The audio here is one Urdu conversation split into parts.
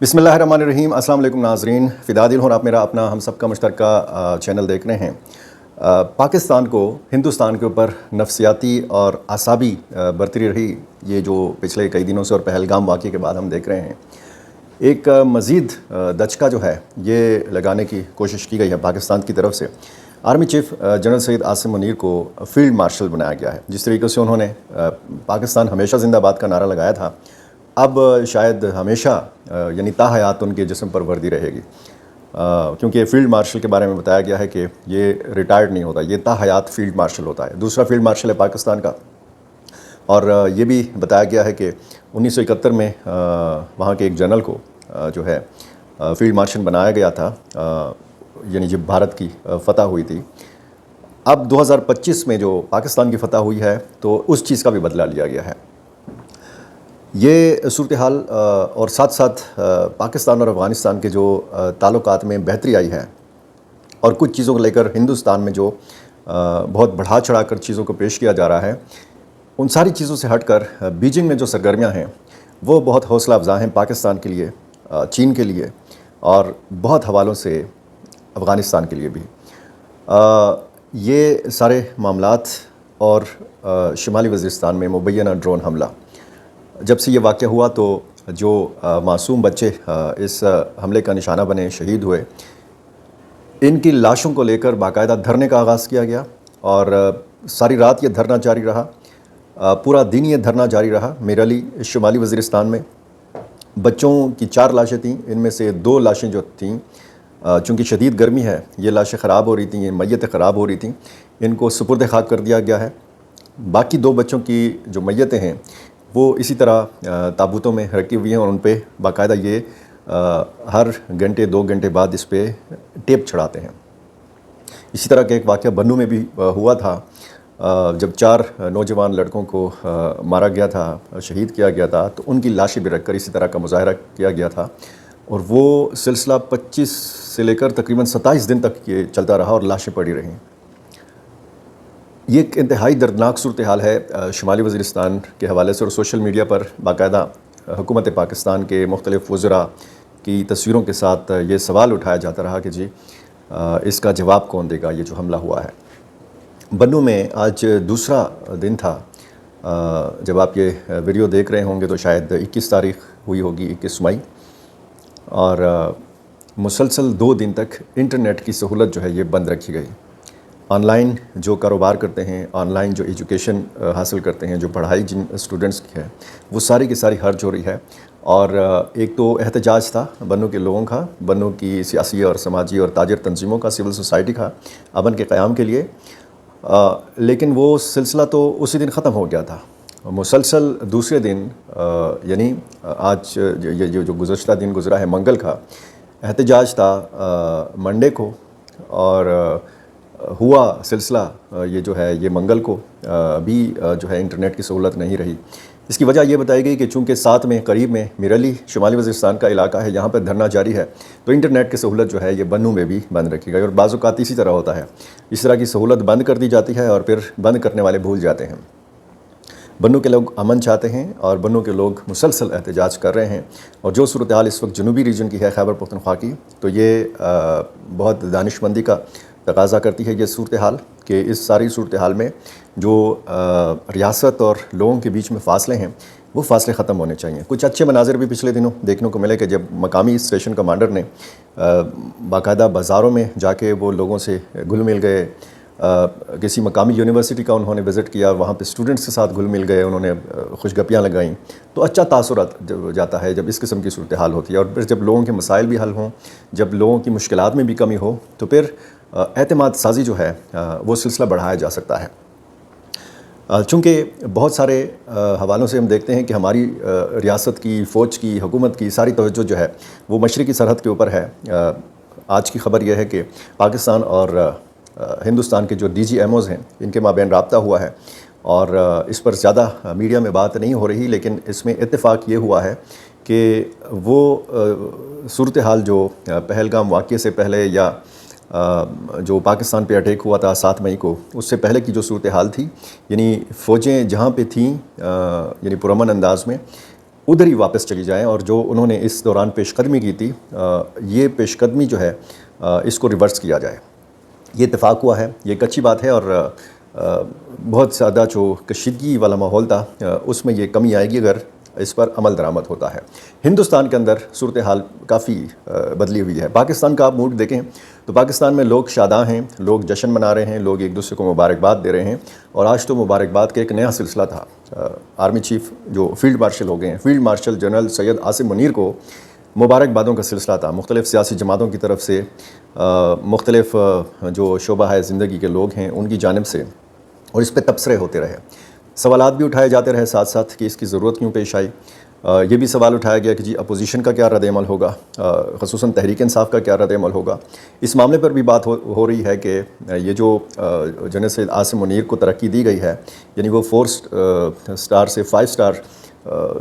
بسم اللہ الرحمن الرحیم۔ السلام علیکم ناظرین، فدا دل ہوں آپ میرا اپنا ہم سب کا مشترکہ چینل دیکھ رہے ہیں۔ پاکستان کو ہندوستان کے اوپر نفسیاتی اور اعصابی برتری رہی، یہ جو پچھلے کئی دنوں سے اور پہلگام واقعے کے بعد ہم دیکھ رہے ہیں۔ ایک مزید دھچکا جو ہے یہ لگانے کی کوشش کی گئی ہے پاکستان کی طرف سے۔ Army chief general Syed Asim Munir کو فیلڈ مارشل بنایا گیا ہے۔ جس طریقے سے انہوں نے پاکستان ہمیشہ زندہ باد کا نعرہ لگایا تھا، اب شاید ہمیشہ یعنی تا حیات ان کے جسم پر وردی رہے گی، کیونکہ فیلڈ مارشل کے بارے میں بتایا گیا ہے کہ یہ ریٹائرڈ نہیں ہوتا، یہ تا حیات فیلڈ مارشل ہوتا ہے۔ دوسرا فیلڈ مارشل ہے پاکستان کا، اور یہ بھی بتایا گیا ہے کہ 1971 میں وہاں کے ایک جنرل کو جو ہے فیلڈ مارشل بنایا گیا تھا، یعنی جب بھارت کی فتح ہوئی تھی۔ اب 2025 میں جو پاکستان کی فتح ہوئی ہے تو اس چیز کا بھی بدلہ لیا گیا ہے۔ یہ صورتحال اور ساتھ ساتھ پاکستان اور افغانستان کے جو تعلقات میں بہتری آئی ہے، اور کچھ چیزوں کو لے کر ہندوستان میں جو بہت بڑھا چڑھا کر چیزوں کو پیش کیا جا رہا ہے، ان ساری چیزوں سے ہٹ کر بیجنگ میں جو سرگرمیاں ہیں وہ بہت حوصلہ افزا ہیں پاکستان کے لیے، چین کے لیے، اور بہت حوالوں سے افغانستان کے لیے بھی۔ یہ سارے معاملات اور شمالی وزیرستان میں مبینہ ڈرون حملہ، جب سے یہ واقعہ ہوا تو جو معصوم بچے اس حملے کا نشانہ بنے، شہید ہوئے، ان کی لاشوں کو لے کر باقاعدہ دھرنے کا آغاز کیا گیا، اور ساری رات یہ دھرنا جاری رہا، پورا دن یہ دھرنا جاری رہا۔ میرعلی شمالی وزیرستان میں بچوں کی 4 لاشیں تھیں، ان میں سے 2 لاشیں جو تھیں، چونکہ شدید گرمی ہے، یہ لاشیں خراب ہو رہی تھیں، یہ میتیں خراب ہو رہی تھیں، ان کو سپرد خاک کر دیا گیا ہے۔ باقی 2 بچوں کی جو میتیں ہیں وہ اسی طرح تابوتوں میں رکھی ہوئی ہیں، اور ان پہ باقاعدہ یہ ہر گھنٹے 2 گھنٹے بعد اس پہ ٹیپ چڑھاتے ہیں۔ اسی طرح کا ایک واقعہ بنوں میں بھی ہوا تھا، جب 4 نوجوان لڑکوں کو مارا گیا تھا، شہید کیا گیا تھا، تو ان کی لاشیں بھی رکھ کر اسی طرح کا مظاہرہ کیا گیا تھا، اور وہ سلسلہ 25 سے لے کر تقریباً 27 دن تک یہ چلتا رہا اور لاشیں پڑی رہیں۔ یہ ایک انتہائی دردناک صورتحال ہے شمالی وزیرستان کے حوالے سے، اور سوشل میڈیا پر باقاعدہ حکومت پاکستان کے مختلف وزراء کی تصویروں کے ساتھ یہ سوال اٹھایا جاتا رہا کہ جی اس کا جواب کون دے گا، یہ جو حملہ ہوا ہے۔ بنوں میں آج دوسرا دن تھا، جب آپ یہ ویڈیو دیکھ رہے ہوں گے تو شاید 21 تاریخ ہوئی ہوگی، 21 مئی، اور مسلسل 2 دن تک انٹرنیٹ کی سہولت جو ہے یہ بند رکھی گئی۔ آن لائن جو کاروبار کرتے ہیں، آن لائن جو ایجوکیشن حاصل کرتے ہیں، جو پڑھائی جن اسٹوڈنٹس کی ہے، وہ ساری کی ساری حرج ہو رہی ہے۔ اور ایک تو احتجاج تھا بنوں کے لوگوں کا، بنوں کی سیاسی اور سماجی اور تاجر تنظیموں کا، سول سوسائٹی کا امن کے قیام کے لیے، لیکن وہ سلسلہ تو اسی دن ختم ہو گیا تھا۔ مسلسل دوسرے دن یعنی آج یہ جو گزشتہ دن گزرا ہے منگل کا، احتجاج تھا منڈے کو، اور ہوا سلسلہ یہ جو ہے یہ منگل کو بھی جو ہے انٹرنیٹ کی سہولت نہیں رہی۔ اس کی وجہ یہ بتائی گئی کہ چونکہ ساتھ میں قریب میں میرعلی شمالی وزیرستان کا علاقہ ہے، یہاں پہ دھرنا جاری ہے، تو انٹرنیٹ کی سہولت جو ہے یہ بنوں میں بھی بند رکھی گئی، اور بعض اوقات اسی طرح ہوتا ہے، اس طرح کی سہولت بند کر دی جاتی ہے اور پھر بند کرنے والے بھول جاتے ہیں۔ بنوں کے لوگ امن چاہتے ہیں، اور بنوں کے لوگ مسلسل احتجاج کر رہے ہیں، اور جو صورتحال اس وقت جنوبی ریجن کی ہے، خیبر پختونخوا کی، تو یہ بہت دانش مندی کا تقاضا کرتی ہے یہ صورتحال، کہ اس ساری صورتحال میں جو ریاست اور لوگوں کے بیچ میں فاصلے ہیں وہ فاصلے ختم ہونے چاہیے۔ کچھ اچھے مناظر بھی پچھلے دنوں دیکھنے کو ملے کہ جب مقامی اسٹیشن کمانڈر نے باقاعدہ بازاروں میں جا کے وہ لوگوں سے گھل مل گئے، کسی مقامی یونیورسٹی کا انہوں نے وزٹ کیا، وہاں پہ اسٹوڈنٹس کے ساتھ گھل مل گئے، انہوں نے خوش گپیاں لگائیں، تو اچھا تاثرات جاتا ہے جب اس قسم کی صورتحال ہوتی ہے۔ اور پھر جب لوگوں کے مسائل بھی حل ہوں، جب لوگوں کی مشکلات میں بھی کمی ہو، تو پھر اعتماد سازی جو ہے وہ سلسلہ بڑھایا جا سکتا ہے۔ چونکہ بہت سارے حوالوں سے ہم دیکھتے ہیں کہ ہماری ریاست کی، فوج کی، حکومت کی ساری توجہ جو ہے وہ مشرقی سرحد کے اوپر ہے۔ آج کی خبر یہ ہے کہ پاکستان اور ہندوستان کے جو ڈی جی ایم اوز ہیں، ان کے مابین رابطہ ہوا ہے، اور اس پر زیادہ میڈیا میں بات نہیں ہو رہی، لیکن اس میں اتفاق یہ ہوا ہے کہ وہ صورتحال جو پہلگام واقعے سے پہلے، یا جو پاکستان پہ اٹیک ہوا تھا 7 مئی کو، اس سے پہلے کی جو صورتحال تھی، یعنی فوجیں جہاں پہ تھیں یعنی پرامن انداز میں، ادھر ہی واپس چلی جائیں، اور جو انہوں نے اس دوران پیش قدمی کی تھی یہ پیش قدمی جو ہے اس کو ریورس کیا جائے۔ یہ اتفاق ہوا ہے، یہ ایک اچھی بات ہے، اور بہت زیادہ جو کشیدگی والا ماحول تھا اس میں یہ کمی آئے گی اگر اس پر عمل درآمد ہوتا ہے۔ ہندوستان کے اندر صورتحال کافی بدلی ہوئی ہے۔ پاکستان کا آپ موڈ دیکھیں تو پاکستان میں لوگ شاداں ہیں، لوگ جشن منا رہے ہیں، لوگ ایک دوسرے کو مبارکباد دے رہے ہیں، اور آج تو مبارکباد کا ایک نیا سلسلہ تھا۔ آرمی چیف جو فیلڈ مارشل ہو گئے ہیں، field marshal general Syed Asim Munir کو مبارکبادوں کا سلسلہ تھا، مختلف سیاسی جماعتوں کی طرف سے، مختلف جو شعبہ ہے زندگی کے لوگ ہیں ان کی جانب سے، اور اس پہ تبصرے ہوتے رہے، سوالات بھی اٹھائے جاتے رہے ساتھ ساتھ کہ اس کی ضرورت کیوں پیش آئی۔ یہ بھی سوال اٹھایا گیا کہ جی اپوزیشن کا کیا رد عمل ہوگا، خصوصاً تحریک انصاف کا کیا رد عمل ہوگا۔ اس معاملے پر بھی بات ہو رہی ہے کہ یہ جو جنرل سید عاصم منیر کو ترقی دی گئی ہے، یعنی وہ 4 اسٹار سے 5 اسٹار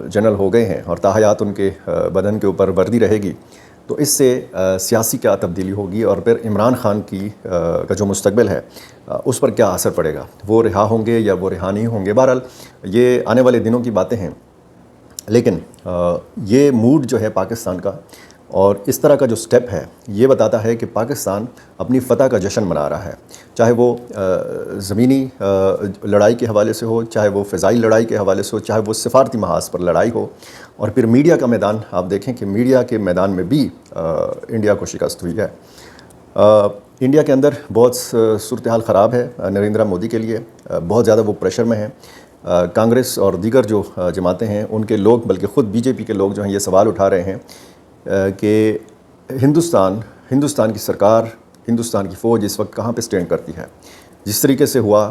جنرل ہو گئے ہیں، اور تاحیات ان کے بدن کے اوپر وردی رہے گی، تو اس سے سیاسی کیا تبدیلی ہوگی، اور پھر عمران خان کا جو مستقبل ہے اس پر کیا اثر پڑے گا، وہ رہا ہوں گے یا وہ رہا نہیں ہوں گے۔ بہرحال یہ آنے والے دنوں کی باتیں ہیں، لیکن یہ موڈ جو ہے پاکستان کا، اور اس طرح کا جو سٹیپ ہے، یہ بتاتا ہے کہ پاکستان اپنی فتح کا جشن منا رہا ہے، چاہے وہ زمینی لڑائی کے حوالے سے ہو، چاہے وہ فضائی لڑائی کے حوالے سے ہو، چاہے وہ سفارتی محاذ پر لڑائی ہو، اور پھر میڈیا کا میدان آپ دیکھیں کہ میڈیا کے میدان میں بھی انڈیا کو شکست ہوئی ہے۔ انڈیا کے اندر بہت صورتحال خراب ہے نریندرا مودی کے لیے، بہت زیادہ وہ پریشر میں ہیں۔ کانگریس اور دیگر جو جماعتیں ہیں ان کے لوگ، بلکہ خود بی جے پی کے لوگ جو ہیں یہ سوال اٹھا رہے ہیں کہ ہندوستان کی سرکار، ہندوستان کی فوج اس وقت کہاں پہ سٹینڈ کرتی ہے۔ جس طریقے سے ہوا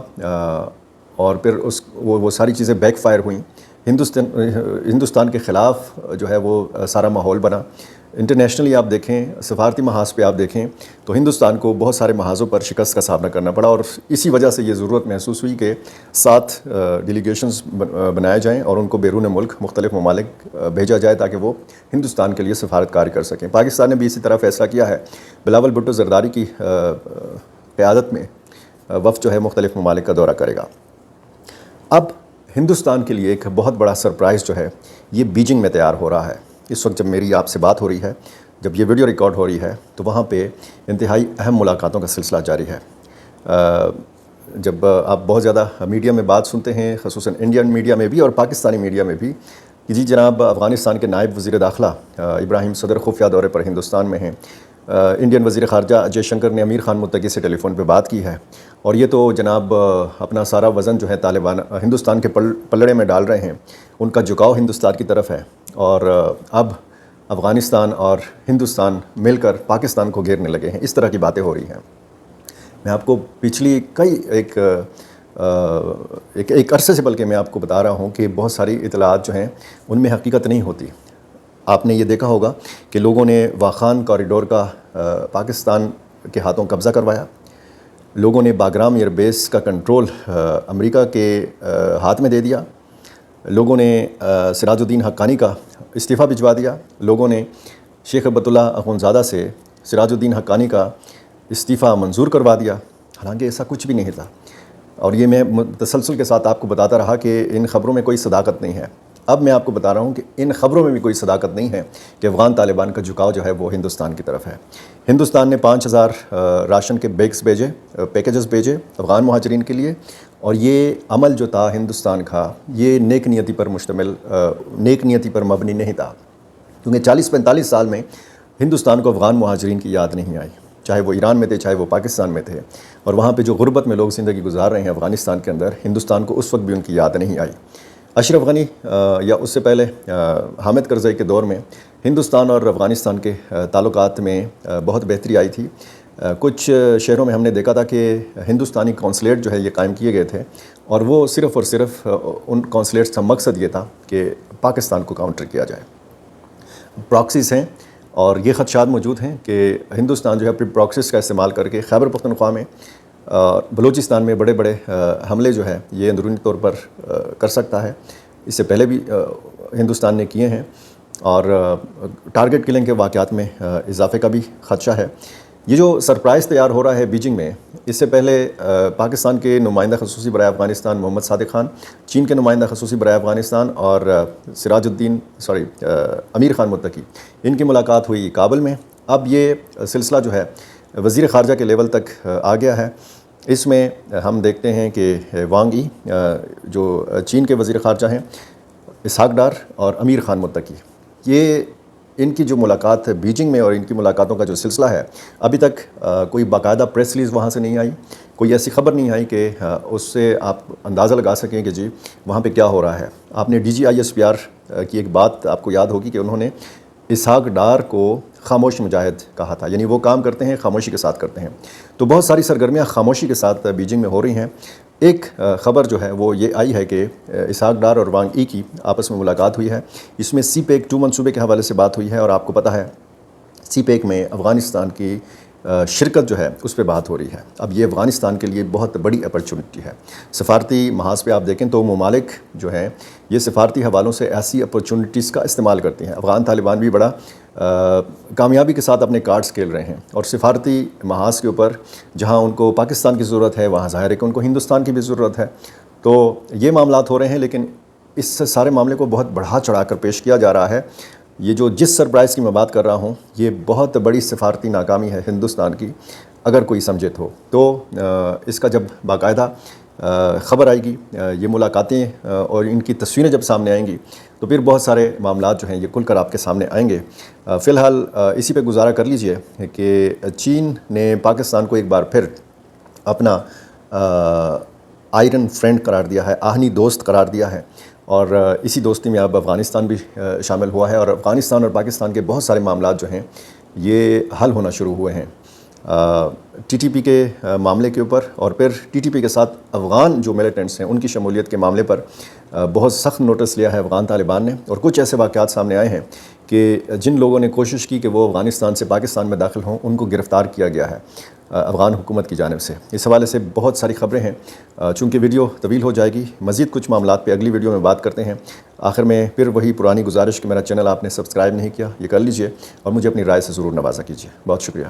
اور پھر وہ ساری چیزیں بیک فائر ہوئیں، ہندوستان کے خلاف جو ہے وہ سارا ماحول بنا۔ انٹرنیشنلی آپ دیکھیں، سفارتی محاذ پہ آپ دیکھیں تو ہندوستان کو بہت سارے محاذوں پر شکست کا سامنا کرنا پڑا، اور اسی وجہ سے یہ ضرورت محسوس ہوئی کہ 7 ڈیلیگیشنز بنائے جائیں اور ان کو بیرون ملک مختلف ممالک بھیجا جائے تاکہ وہ ہندوستان کے لیے سفارت کاری کر سکیں۔ پاکستان نے بھی اسی طرح فیصلہ کیا ہے، بلاول بھٹو زرداری کی قیادت میں وفد جو ہے مختلف ممالک کا دورہ کرے گا۔ اب ہندوستان کے لیے ایک بہت بڑا سرپرائز جو ہے یہ بیجنگ میں تیار ہو رہا ہے۔ اس وقت جب میری آپ سے بات ہو رہی ہے، جب یہ ویڈیو ریکارڈ ہو رہی ہے، تو وہاں پہ انتہائی اہم ملاقاتوں کا سلسلہ جاری ہے۔ جب آپ بہت زیادہ میڈیا میں بات سنتے ہیں، خصوصاً انڈین میڈیا میں بھی اور پاکستانی میڈیا میں بھی، کہ جی جناب افغانستان کے نائب وزیر داخلہ ابراہیم صدر خفیہ دورے پر ہندوستان میں ہیں، انڈین وزیر خارجہ اجے شنکر نے امیر خان متقی سے ٹیلی فون پہ بات کی ہے، اور یہ تو جناب اپنا سارا وزن جو ہے طالبان ہندوستان کے پلڑے میں ڈال رہے ہیں، ان کا جھکاؤ ہندوستان کی طرف ہے، اور اب افغانستان اور ہندوستان مل کر پاکستان کو گھیرنے لگے ہیں۔ اس طرح کی باتیں ہو رہی ہیں۔ میں آپ کو پچھلی ایک عرصے سے بلکہ میں آپ کو بتا رہا ہوں کہ بہت ساری اطلاعات جو ہیں ان میں حقیقت نہیں ہوتی۔ آپ نے یہ دیکھا ہوگا کہ لوگوں نے واخان کوریڈور کا پاکستان کے ہاتھوں قبضہ کروایا، لوگوں نے باگرام ایئر بیس کا کنٹرول امریکہ کے ہاتھ میں دے دیا، لوگوں نے سراج الدین حقانی کا استعفیٰ بھجوا دیا، لوگوں نے شیخ عبد اللہ اخونزادہ سے سراج الدین حقانی کا استعفیٰ منظور کروا دیا، حالانکہ ایسا کچھ بھی نہیں تھا۔ اور یہ میں تسلسل کے ساتھ آپ کو بتاتا رہا کہ ان خبروں میں کوئی صداقت نہیں ہے۔ اب میں آپ کو بتا رہا ہوں کہ ان خبروں میں بھی کوئی صداقت نہیں ہے کہ افغان طالبان کا جھکاؤ جو ہے وہ ہندوستان کی طرف ہے۔ ہندوستان نے 5000 راشن کے پیکیجز بھیجے افغان مہاجرین کے لیے، اور یہ عمل جو تھا ہندوستان کا یہ نیک نیتی پر مبنی نہیں تھا، کیونکہ 40-45 سال میں ہندوستان کو افغان مہاجرین کی یاد نہیں آئی، چاہے وہ ایران میں تھے چاہے وہ پاکستان میں تھے، اور وہاں پہ جو غربت میں لوگ زندگی گزار رہے ہیں افغانستان کے اندر، ہندوستان کو اس وقت بھی ان کی یاد نہیں آئی۔ اشرف غنی یا اس سے پہلے حامد کرزئی کے دور میں ہندوستان اور افغانستان کے تعلقات میں بہت بہتری آئی تھی۔ کچھ شہروں میں ہم نے دیکھا تھا کہ ہندوستانی کونسلیٹ جو ہے یہ قائم کیے گئے تھے، اور وہ صرف اور صرف ان کونسلیٹس کا مقصد یہ تھا کہ پاکستان کو کاؤنٹر کیا جائے۔ پراکسیز ہیں، اور یہ خدشات موجود ہیں کہ ہندوستان جو ہے اپنی پراکسیز کا استعمال کر کے خیبر پختونخوا میں، بلوچستان میں بڑے بڑے حملے جو ہے یہ اندرونی طور پر کر سکتا ہے۔ اس سے پہلے بھی ہندوستان نے کیے ہیں، اور ٹارگٹ کلنگ کے واقعات میں اضافے کا بھی خدشہ ہے۔ یہ جو سرپرائز تیار ہو رہا ہے بیجنگ میں، اس سے پہلے پاکستان کے نمائندہ خصوصی برائے افغانستان محمد صادق خان، چین کے نمائندہ خصوصی برائے افغانستان اور امیر خان متقی، ان کی ملاقات ہوئی کابل میں۔ اب یہ سلسلہ جو ہے وزیر خارجہ کے لیول تک آ گیا ہے۔ اس میں ہم دیکھتے ہیں کہ وانگ ای جو چین کے وزیر خارجہ ہیں، اسحاق ڈار اور امیر خان متقی، یہ ان کی جو ملاقات ہے بیجنگ میں اور ان کی ملاقاتوں کا جو سلسلہ ہے، ابھی تک کوئی باقاعدہ پریس ریلیز وہاں سے نہیں آئی، کوئی ایسی خبر نہیں آئی کہ اس سے آپ اندازہ لگا سکیں کہ جی وہاں پہ کیا ہو رہا ہے۔ آپ نے DGISPR کی ایک بات آپ کو یاد ہوگی کہ انہوں نے اسحاق ڈار کو خاموش مجاہد کہا تھا، یعنی وہ کام کرتے ہیں خاموشی کے ساتھ کرتے ہیں۔ تو بہت ساری سرگرمیاں خاموشی کے ساتھ بیجنگ میں ہو رہی ہیں۔ ایک خبر جو ہے وہ یہ آئی ہے کہ اسحاق ڈار اور وانگ ای کی آپس میں ملاقات ہوئی ہے۔ اس میں CPEC 2 منصوبے کے حوالے سے بات ہوئی ہے، اور آپ کو پتہ ہے CPEC میں افغانستان کی شرکت جو ہے اس پہ بات ہو رہی ہے۔ اب یہ افغانستان کے لیے بہت بڑی اپرچونٹی ہے۔ سفارتی محاذ پہ آپ دیکھیں تو ممالک جو ہیں یہ سفارتی حوالوں سے ایسی اپرچونٹیز کا استعمال کرتے ہیں۔ افغان طالبان بھی بڑا کامیابی کے ساتھ اپنے کارڈز کھیل رہے ہیں، اور سفارتی محاذ کے اوپر جہاں ان کو پاکستان کی ضرورت ہے وہاں ظاہر ہے کہ ان کو ہندوستان کی بھی ضرورت ہے۔ تو یہ معاملات ہو رہے ہیں، لیکن اس سے سارے معاملے کو بہت بڑھا چڑھا کر پیش کیا جا رہا ہے۔ یہ جو جس سرپرائز کی میں بات کر رہا ہوں، یہ بہت بڑی سفارتی ناکامی ہے ہندوستان کی، اگر کوئی سمجھے تو اس کا جب باقاعدہ خبر آئے گی، یہ ملاقاتیں اور ان کی تصویریں جب سامنے آئیں گی، تو پھر بہت سارے معاملات جو ہیں یہ کھل کر آپ کے سامنے آئیں گے۔ فی الحال اسی پہ گزارا کر لیجئے کہ چین نے پاکستان کو ایک بار پھر اپنا آئرن فرینڈ قرار دیا ہے، آہنی دوست قرار دیا ہے، اور اسی دوستی میں اب افغانستان بھی شامل ہوا ہے، اور افغانستان اور پاکستان کے بہت سارے معاملات جو ہیں یہ حل ہونا شروع ہوئے ہیں TTP کے معاملے کے اوپر، اور پھر TTP کے ساتھ افغان جو ملیٹنٹس ہیں ان کی شمولیت کے معاملے پر بہت سخت نوٹس لیا ہے افغان طالبان نے، اور کچھ ایسے واقعات سامنے آئے ہیں کہ جن لوگوں نے کوشش کی کہ وہ افغانستان سے پاکستان میں داخل ہوں ان کو گرفتار کیا گیا ہے افغان حکومت کی جانب سے۔ اس حوالے سے بہت ساری خبریں ہیں، چونکہ ویڈیو طویل ہو جائے گی، مزید کچھ معاملات پہ اگلی ویڈیو میں بات کرتے ہیں۔ آخر میں پھر وہی پرانی گزارش کہ میرا چینل آپ نے سبسکرائب نہیں کیا، یہ کر لیجئے اور مجھے اپنی رائے سے ضرور نوازا کیجئے۔ بہت شکریہ۔